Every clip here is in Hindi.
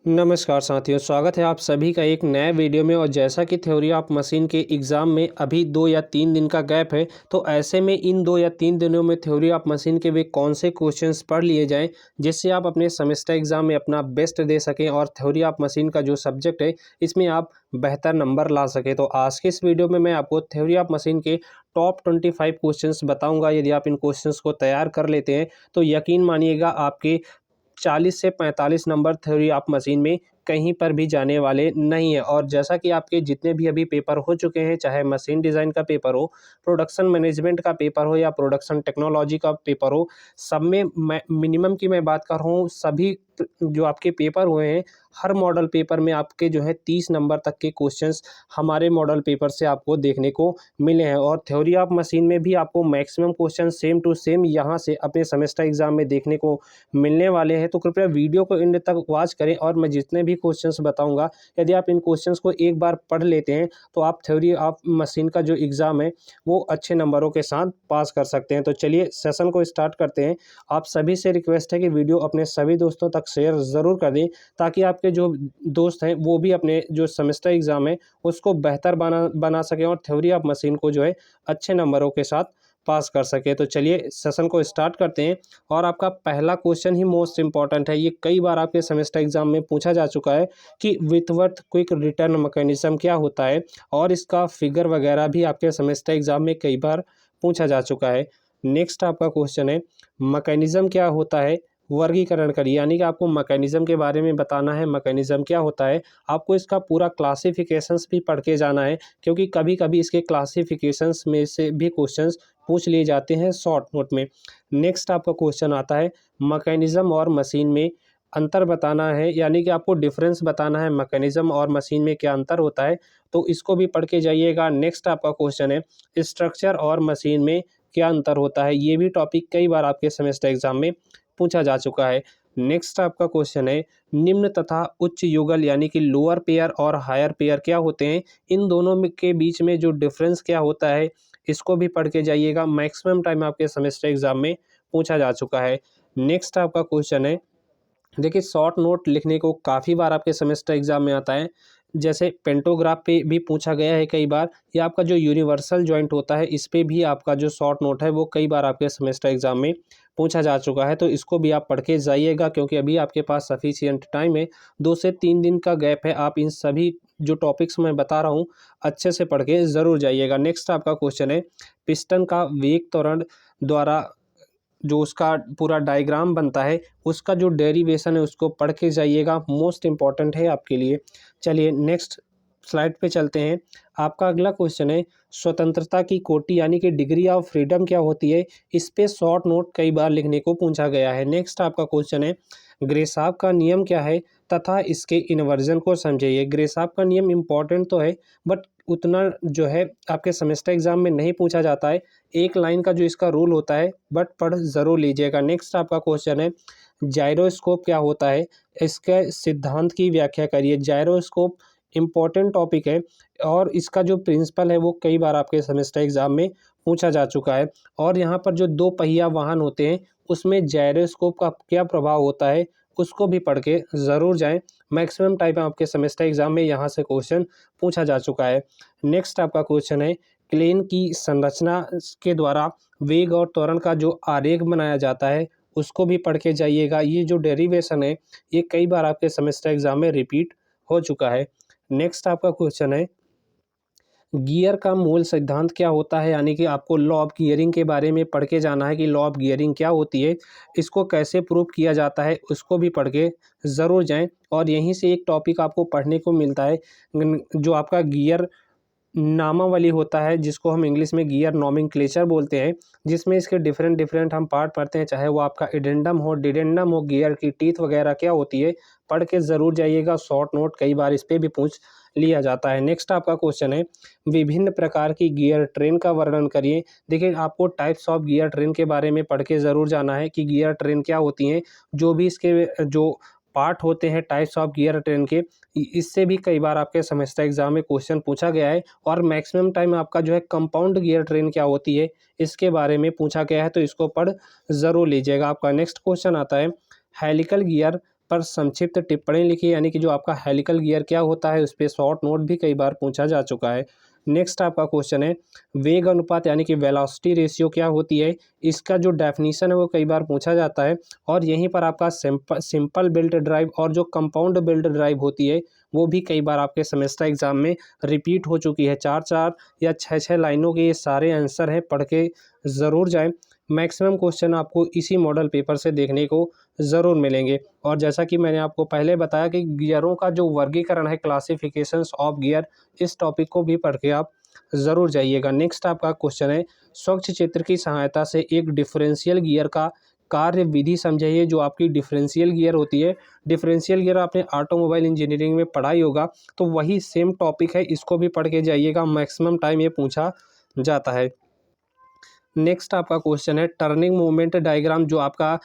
नमस्कार साथियों, स्वागत है आप सभी का एक नए वीडियो में। और जैसा कि थ्योरी ऑफ मशीन के एग्ज़ाम में अभी 2 या 3 दिन का गैप है, तो ऐसे में इन 2 या 3 दिनों में थ्योरी ऑफ मशीन के वे कौन से क्वेश्चंस पढ़ लिए जाएं जिससे आप अपने सेमेस्टर एग्ज़ाम में अपना बेस्ट दे सकें और थ्योरी ऑफ मशीन का जो सब्जेक्ट है इसमें आप बेहतर नंबर ला सकें। तो आज के इस वीडियो में मैं आपको थ्योरी ऑफ मशीन के टॉप 25 क्वेश्चंस बताऊँगा। यदि आप इन क्वेश्चंस को तैयार कर लेते हैं तो यकीन मानिएगा आपके 40 से 45 नंबर थ्योरी ऑफ मशीन में कहीं पर भी जाने वाले नहीं है। और जैसा कि आपके जितने भी अभी पेपर हो चुके हैं, चाहे मशीन डिज़ाइन का पेपर हो, प्रोडक्शन मैनेजमेंट का पेपर हो या प्रोडक्शन टेक्नोलॉजी का पेपर हो, सब में मैं मिनिमम की मैं बात कर रहा हूँ, सभी जो आपके पेपर हुए हैं, हर मॉडल पेपर में आपके जो है 30 नंबर तक के क्वेश्चंस हमारे मॉडल पेपर से आपको देखने को मिले हैं। और थ्योरी ऑफ मशीन में भी आपको maximum question same to same यहाँ से अपने सेमेस्टर एग्जाम में देखने को मिलने वाले हैं। तो कृपया वीडियो को एंड तक वॉच करें और मैं जितने भी क्वेश्चंस बताऊंगा, यदि आप इन क्वेश्चंस को एक बार पढ़ लेते हैं तो आप थ्योरी ऑफ मशीन का जो एग्ज़ाम है वो अच्छे नंबरों के साथ पास कर सकते हैं। तो चलिए सेशन को स्टार्ट करते हैं। आप सभी से रिक्वेस्ट है कि वीडियो अपने सभी दोस्तों तक शेयर ज़रूर कर दें ताकि आपके जो दोस्त हैं वो भी अपने जो सेमेस्टर एग्ज़ाम है उसको बेहतर बना सकें और थ्योरी ऑफ मशीन को जो है अच्छे नंबरों के साथ पास कर सके। तो चलिए सेशन को स्टार्ट करते हैं। और आपका पहला क्वेश्चन ही मोस्ट इंपॉर्टेंट है। ये कई बार आपके सेमेस्टर एग्जाम में पूछा जा चुका है कि विथवर्थ क्विक रिटर्न मैकेनिज्म क्या होता है, और इसका फिगर वगैरह भी आपके सेमेस्टर एग्जाम में कई बार पूछा जा चुका है। नेक्स्ट आपका क्वेश्चन है मैकेनिज्म क्या होता है, वर्गीकरण करिए। यानी कि आपको मैकेनिज्म के बारे में बताना है, मैकेनिज्म क्या होता है। आपको इसका पूरा क्लासिफिकेशंस भी पढ़ के जाना है क्योंकि कभी कभी इसके क्लासिफिकेशंस में से भी क्वेश्चंस पूछ लिए जाते हैं शॉर्ट नोट में। नेक्स्ट आपका क्वेश्चन आता है मैकेनिज्म और मशीन में अंतर बताना है, यानी कि आपको डिफरेंस बताना है मैकेनिज्म और मशीन में क्या अंतर होता है, तो इसको भी पढ़ के जाइएगा। नेक्स्ट आपका क्वेश्चन है स्ट्रक्चर और मशीन में क्या अंतर होता है। ये भी टॉपिक कई बार आपके सेमेस्टर एग्जाम में पूछा जा चुका है। नेक्स्ट आपका क्वेश्चन है निम्न तथा उच्च युगल यानी कि लोअर पेयर और हायर पेयर क्या होते हैं, इन दोनों के बीच में जो डिफरेंस क्या होता है, इसको भी पढ़ के जाइएगा। मैक्सिमम टाइम आपके सेमेस्टर एग्जाम में पूछा जा चुका है। नेक्स्ट आपका क्वेश्चन है, देखिए शॉर्ट नोट लिखने को काफ़ी बार आपके सेमेस्टर एग्जाम में आता है, जैसे पेंटोग्राफ पे भी पूछा गया है कई बार, या आपका जो यूनिवर्सल जॉइंट होता है इस पे भी आपका जो शॉर्ट नोट है वो कई बार आपके सेमेस्टर एग्जाम में पूछा जा चुका है। तो इसको भी आप पढ़ के जाइएगा क्योंकि अभी आपके पास सफिशिएंट टाइम है, 2 से 3 दिन का गैप है। आप इन सभी जो टॉपिक्स मैं बता रहा हूँ अच्छे से पढ़ के ज़रूर जाइएगा। नेक्स्ट आपका क्वेश्चन है पिस्टन का वेग त्वरण द्वारा जो उसका पूरा डायग्राम बनता है उसका जो डेरिवेशन है उसको पढ़ के जाइएगा, मोस्ट इंपॉर्टेंट है आपके लिए। चलिए नेक्स्ट स्लाइड पे चलते हैं। आपका अगला क्वेश्चन है स्वतंत्रता की कोटि यानी कि डिग्री ऑफ फ्रीडम क्या होती है, इस पे शॉर्ट नोट कई बार लिखने को पूछा गया है। नेक्स्ट आपका क्वेश्चन है ग्रेसाफ का नियम क्या है तथा इसके इन्वर्जन को समझिए। ग्रेसाफ का नियम इम्पॉर्टेंट तो है बट उतना जो है आपके सेमेस्टर एग्जाम में नहीं पूछा जाता है। एक लाइन का जो इसका रूल होता है बट पढ़ ज़रूर लीजिएगा। नेक्स्ट आपका क्वेश्चन है जायरोस्कोप क्या होता है, इसके सिद्धांत की व्याख्या करिए। जायरोस्कोप इम्पॉर्टेंट टॉपिक है और इसका जो प्रिंसिपल है वो कई बार आपके सेमेस्टर एग्जाम में पूछा जा चुका है। और यहाँ पर जो 2 पहिया वाहन होते हैं उसमें जायरोस्कोप का क्या प्रभाव होता है उसको भी पढ़ के ज़रूर जाएं। मैक्सिमम टाइम आपके सेमेस्टर एग्जाम में यहाँ से क्वेश्चन पूछा जा चुका है। नेक्स्ट आपका क्वेश्चन है क्लेन की संरचना के द्वारा वेग और त्वरण का जो आरेख बनाया जाता है उसको भी पढ़ के जाइएगा। ये जो डेरिवेशन है ये कई बार आपके सेमेस्टर एग्जाम में रिपीट हो चुका है। नेक्स्ट आपका क्वेश्चन है गियर का मूल सिद्धांत क्या होता है, यानी कि आपको लॉ ऑफ गियरिंग के बारे में पढ़ के जाना है कि लॉ ऑफ गियरिंग क्या होती है, इसको कैसे प्रूव किया जाता है, उसको भी पढ़ के ज़रूर जाएं। और यहीं से एक टॉपिक आपको पढ़ने को मिलता है जो आपका गियर नामावली होता है, जिसको हम इंग्लिश में गियर नॉमेनक्लेचर बोलते हैं, जिसमें इसके डिफरेंट डिफरेंट हम पार्ट पढ़ते हैं, चाहे वो आपका एडेंडम हो डिडेंडम हो, गियर की टीथ वगैरह क्या होती है, पढ़ के ज़रूर जाइएगा। शॉर्ट नोट कई बार इस पर भी पूछ लिया जाता है। नेक्स्ट आपका क्वेश्चन है विभिन्न प्रकार की गियर ट्रेन का वर्णन करिए। देखिए आपको टाइप्स ऑफ गियर ट्रेन के बारे में पढ़ के ज़रूर जाना है कि गियर ट्रेन क्या होती हैं, जो भी इसके जो पार्ट होते हैं टाइप्स ऑफ गियर ट्रेन के, इससे भी कई बार आपके सेमेस्टर एग्जाम में क्वेश्चन पूछा गया है। और मैक्सिमम टाइम आपका जो है कंपाउंड गियर ट्रेन क्या होती है इसके बारे में पूछा गया है, तो इसको पढ़ ज़रूर लीजिएगा। आपका नेक्स्ट क्वेश्चन आता है हेलिकल गियर पर संक्षिप्त टिप्पणी लिखी, यानी कि जो आपका हेलिकल गियर क्या होता है उस पर शॉर्ट नोट भी कई बार पूछा जा चुका है। नेक्स्ट आपका क्वेश्चन है वेग अनुपात यानी कि वेलोसिटी रेशियो क्या होती है, इसका जो डेफिनीशन है वो कई बार पूछा जाता है। और यहीं पर आपका सिंपल बिल्ट ड्राइव और जो कंपाउंड बिल्ट ड्राइव होती है वो भी कई बार आपके सेमेस्टर एग्जाम में रिपीट हो चुकी है। 4-4 या 6-6 लाइनों के ये सारे आंसर हैं, पढ़ के ज़रूर जाएं। मैक्सिमम क्वेश्चन आपको इसी मॉडल पेपर से देखने को ज़रूर मिलेंगे। और जैसा कि मैंने आपको पहले बताया कि गियरों का जो वर्गीकरण है, क्लासिफिकेशंस ऑफ गियर, इस टॉपिक को भी पढ़ के आप ज़रूर जाइएगा। नेक्स्ट आपका क्वेश्चन है स्वच्छ चित्र की सहायता से एक डिफरेंशियल गियर का कार्य विधि समझाइए। जो आपकी डिफरेंशियल गियर होती है, डिफरेंशियल गियर आपने ऑटोमोबाइल इंजीनियरिंग में पढ़ा ही होगा, तो वही सेम टॉपिक है, इसको भी पढ़ के जाइएगा। मैक्सिमम टाइम ये पूछा जाता है। नेक्स्ट आपका क्वेश्चन है टर्निंग मोमेंट डायग्राम। जो आपका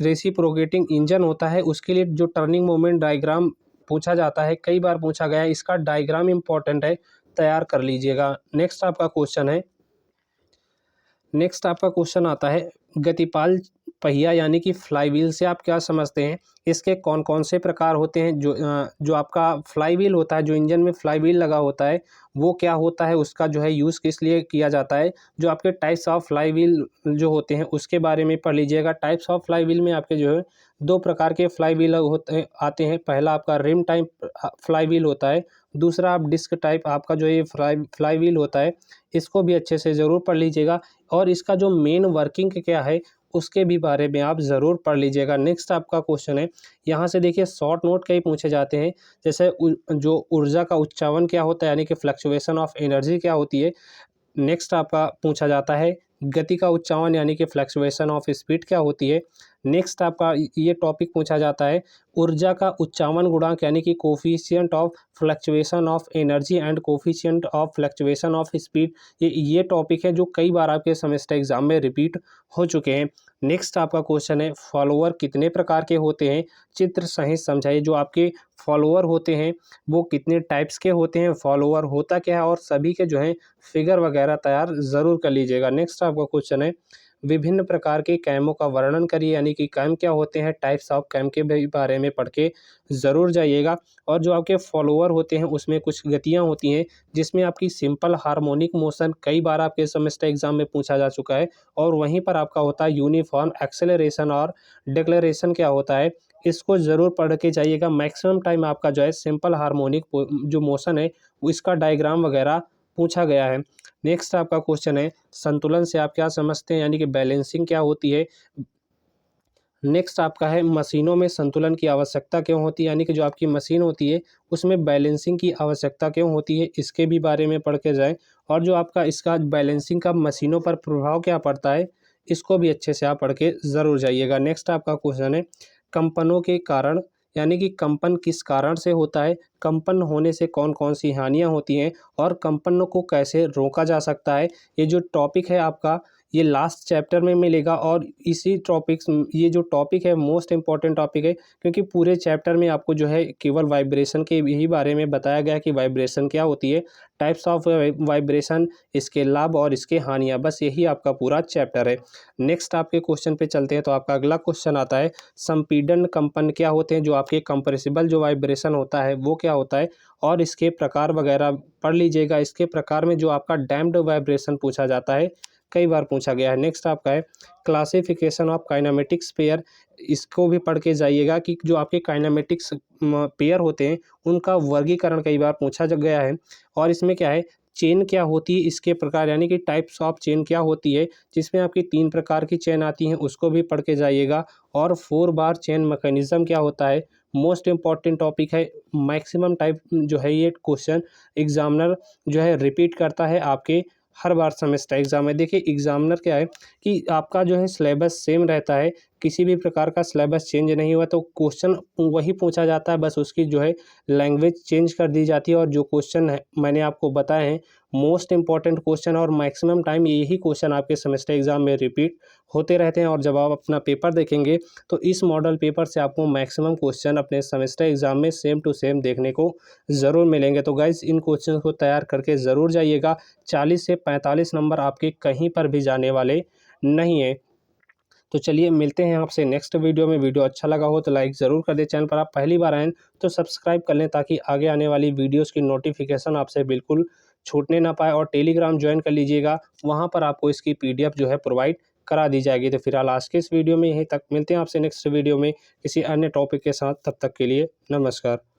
रेसिप्रोकेटिंग इंजन होता है उसके लिए जो टर्निंग मोमेंट डायग्राम पूछा जाता है, कई बार पूछा गया है, इसका डायग्राम इंपॉर्टेंट है, तैयार कर लीजिएगा। नेक्स्ट आपका क्वेश्चन आता है गतिपाल पहिया यानी कि फ्लाई व्हील से आप क्या समझते हैं, इसके कौन कौन से प्रकार होते हैं। जो आपका फ्लाई व्हील होता है, जो इंजन में फ्लाई व्हील लगा होता है वो क्या होता है, उसका जो है यूज़ किस लिए किया जाता है। जो आपके टाइप्स ऑफ फ्लाई व्हील जो होते हैं उसके बारे में पढ़ लीजिएगा। टाइप्स ऑफ फ्लाई व्हील में आपके जो है 2 प्रकार के फ्लाई व्हील आते हैं। पहला आपका रिम टाइप फ्लाई व्हील होता है, दूसरा आप डिस्क टाइप आपका जो ये फ्लाई व्हील होता है। इसको भी अच्छे से ज़रूर पढ़ लीजिएगा और इसका जो मेन वर्किंग क्या है उसके भी बारे में आप ज़रूर पढ़ लीजिएगा। नेक्स्ट आपका क्वेश्चन है, यहाँ से देखिए शॉर्ट नोट कई पूछे जाते हैं, जैसे जो ऊर्जा का उच्चावन क्या होता है यानी कि फ्लक्चुएशन ऑफ एनर्जी क्या होती है। नेक्स्ट आपका पूछा जाता है गति का उच्चावन यानी कि फ्लक्चुएशन ऑफ स्पीड क्या होती है। नेक्स्ट आपका ये टॉपिक पूछा जाता है ऊर्जा का उच्चावन गुणांक यानी कि coefficient of fluctuation of energy and coefficient of fluctuation of speed. ये टॉपिक है जो कई बार आपके सेमेस्टर एग्जाम में रिपीट हो चुके हैं। नेक्स्ट आपका क्वेश्चन है फॉलोअर कितने प्रकार के होते हैं, चित्र सहित समझाइए। जो आपके फॉलोअर होते हैं वो कितने टाइप्स के होते हैं, फॉलोअर होता क्या है, और सभी के जो है फिगर वगैरह तैयार ज़रूर कर लीजिएगा। नेक्स्ट आपका क्वेश्चन है विभिन्न प्रकार के कैमों का वर्णन करिए, यानी कि कैम क्या होते हैं, टाइप्स ऑफ कैम के भी बारे में पढ़ के ज़रूर जाइएगा। और जो आपके फॉलोअर होते हैं उसमें कुछ गतियाँ होती हैं जिसमें आपकी सिंपल हार्मोनिक मोशन कई बार आपके सेमेस्टर एग्जाम में पूछा जा चुका है। और वहीं पर आपका होता है यूनिफॉर्म एक्सेलरेशन और डिक्लेरेशन क्या होता है, इसको ज़रूर पढ़ के जाइएगा। मैक्सिमम टाइम आपका जो है सिंपल हार्मोनिक जो मोशन है इसका डायग्राम वगैरह पूछा गया है। नेक्स्ट आपका क्वेश्चन है संतुलन से आप क्या समझते हैं, यानी कि बैलेंसिंग क्या होती है। नेक्स्ट आपका है मशीनों में संतुलन की आवश्यकता क्यों होती है, यानी कि जो आपकी मशीन होती है उसमें बैलेंसिंग की आवश्यकता क्यों होती है, इसके भी बारे में पढ़ के जाएं। और जो आपका इसका बैलेंसिंग का मशीनों पर प्रभाव क्या पड़ता है, इसको भी अच्छे से आप पढ़ के ज़रूर जाइएगा। नेक्स्ट आपका क्वेश्चन है कंपनों के कारण, यानी कि कंपन किस कारण से होता है, कंपन होने से कौन कौन सी हानियाँ होती हैं और कंपनों को कैसे रोका जा सकता है। ये जो टॉपिक है आपका ये लास्ट चैप्टर में मिलेगा। और इसी टॉपिक्स ये जो टॉपिक है मोस्ट इम्पॉर्टेंट टॉपिक है, क्योंकि पूरे चैप्टर में आपको जो है केवल वाइब्रेशन के ही बारे में बताया गया है कि वाइब्रेशन क्या होती है, टाइप्स ऑफ वाइब्रेशन, इसके लाभ और इसके हानियाँ, बस यही आपका पूरा चैप्टर है। नेक्स्ट आपके क्वेश्चन पे चलते हैं। तो आपका अगला क्वेश्चन आता है संपीड़न कंपन क्या होते हैं। जो आपके कंप्रेसिबल जो वाइब्रेशन होता है वो क्या होता है और इसके प्रकार वगैरह पढ़ लीजिएगा। इसके प्रकार में जो आपका डैम्प्ड वाइब्रेशन पूछा जाता है, कई बार पूछा गया है। नेक्स्ट आपका है क्लासिफिकेशन ऑफ काइनेमेटिक्स पेयर, इसको भी पढ़ के जाइएगा कि जो आपके काइनेमेटिक्स पेयर होते हैं उनका वर्गीकरण कई बार पूछा गया है। और इसमें क्या है चेन क्या होती है, इसके प्रकार यानी कि टाइप्स ऑफ चेन क्या होती है, जिसमें आपकी 3 प्रकार की चेन आती हैं, उसको भी पढ़ के जाइएगा। और 4 बार चेन मैकेनिज्म क्या होता है, मोस्ट इम्पॉर्टेंट टॉपिक है। मैक्सिमम टाइप जो है ये क्वेश्चन एग्जामिनर जो है रिपीट करता है आपके हर बार सेमेस्टर एग्जाम में। देखिए एग्जामिनर क्या है कि आपका जो है सिलेबस सेम रहता है, किसी भी प्रकार का सिलेबस चेंज नहीं हुआ, तो क्वेश्चन वही पूछा जाता है, बस उसकी जो है लैंग्वेज चेंज कर दी जाती है। और जो क्वेश्चन है मैंने आपको बताए हैं मोस्ट इंपॉर्टेंट क्वेश्चन, और मैक्सिमम टाइम यही क्वेश्चन आपके सेमेस्टर एग्जाम में रिपीट होते रहते हैं। और जब आप अपना पेपर देखेंगे तो इस मॉडल पेपर से आपको मैक्सिमम क्वेश्चन अपने सेमेस्टर एग्जाम में सेम टू सेम देखने को ज़रूर मिलेंगे। तो गाइज इन क्वेश्चन को तैयार करके ज़रूर जाइएगा। 40 से 45 नंबर आपके कहीं पर भी जाने वाले नहीं हैं। तो चलिए मिलते हैं आपसे नेक्स्ट वीडियो में। वीडियो अच्छा लगा हो तो लाइक ज़रूर कर दें, चैनल पर आप पहली बार आएँ तो सब्सक्राइब कर लें ताकि आगे आने वाली वीडियोज़ की नोटिफिकेशन आपसे बिल्कुल छूटने ना पाए। और टेलीग्राम ज्वाइन कर लीजिएगा, वहाँ पर आपको इसकी PDF जो है प्रोवाइड करा दी जाएगी। तो फिलहाल आज के इस वीडियो में यहीं तक, मिलते हैं आपसे नेक्स्ट वीडियो में किसी अन्य टॉपिक के साथ। तब तक के लिए नमस्कार।